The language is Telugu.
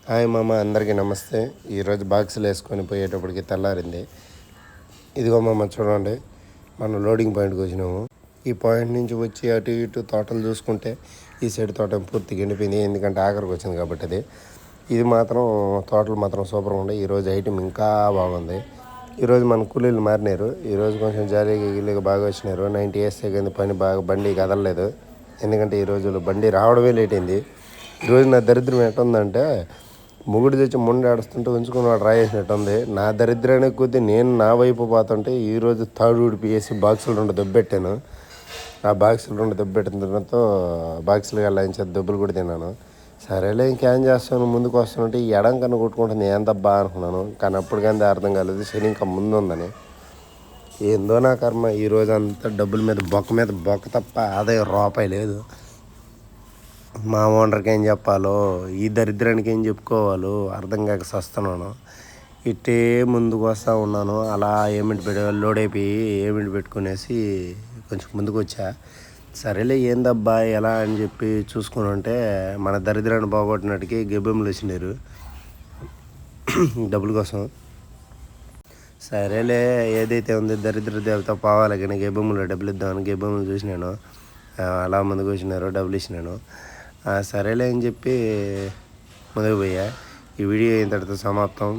హాయ్ మామ, అందరికీ నమస్తే. ఈరోజు బాక్సులు వేసుకొని పోయేటప్పటికి తెల్లారింది. ఇదిగో మామ చూడండి, మనం లోడింగ్ పాయింట్కి వచ్చినాము. ఈ పాయింట్ నుంచి వచ్చి అటు ఇటు తోటలు చూసుకుంటే ఈ సైడ్ తోట పూర్తిగా ఎండిపోయింది, ఎందుకంటే ఆఖరికి వచ్చింది కాబట్టి. ఇది మాత్రం తోటలు మాత్రం సూపర్గా ఉండే. ఈరోజు ఐటమ్ ఇంకా బాగుంది. ఈరోజు మన కూలీలు మారినారు. ఈరోజు కొంచెం జాలీగా గిల్లీగా బాగా వచ్చినారు. 90 ఇయర్స్ కానీ పని బాగా బండి కదలలేదు, ఎందుకంటే ఈరోజు బండి రావడమే లేట్ అయింది. ఈరోజు నా దరిద్రం ఎట్టుందంటే, ముగుడు తెచ్చి ముందు ఆడుస్తుంటే ఉంచుకుని వాడు రాయేసినట్టు ఉంది. నా దరిద్రానికి కొద్దీ నేను నా వైపు పోతుంటే ఈరోజు తాడు ఉడిపేసి బాక్సులు 2 దెబ్బెట్టాను. ఆ బాక్సులు 2 దెబ్బెట్టిన తర్వాత బాక్సులు వెళ్ళాయించి దెబ్బలు కూడా తిన్నాను. సరేలే ఇంకేం చేస్తాను, ముందుకు వస్తుంటే ఈ ఎడం కన్నా కొట్టుకుంటుంది ఏం తబ్బా అనుకున్నాను. కానీ అప్పుడు కానీ అర్థం కాలేదు శని ఇంకా ముందు ఉందని. ఏందో నా కర్మ, ఈరోజు అంతా డబ్బుల మీద బొక్క తప్ప ఆదాయం రూపాయి లేదు. మా ఓనర్కి ఏం చెప్పాలో, ఈ దరిద్రానికి ఏం చెప్పుకోవాలో అర్థం కాక వస్తున్నాను. ఇట్టే ముందుకు వస్తూ ఉన్నాను. అలా లోడ్ అయిపోయి ఏమిటి పెట్టుకునేసి కొంచెం ముందుకు వచ్చా. సరేలే ఏందబ్బా ఎలా అని చెప్పి చూసుకుని ఉంటే మన దరిద్రాన్ని బాగొట్టినట్టుకి గెబ్బెమ్మలు వచ్చినారు డబ్బుల కోసం. సరేలే ఏదైతే ఉంది దరిద్ర దేవత పోవాలి కానీ గెబ్బెమ్మలు డబ్బులు ఇద్దామని గెబ్బెమ్మలు చూసినాను. అలా ముందుకు వచ్చినారు, డబ్బులు ఇచ్చినాను. సరేలే అని చెప్పి ముందుకు పోయా. ఈ వీడియో ఇంతటితో సమాప్తం.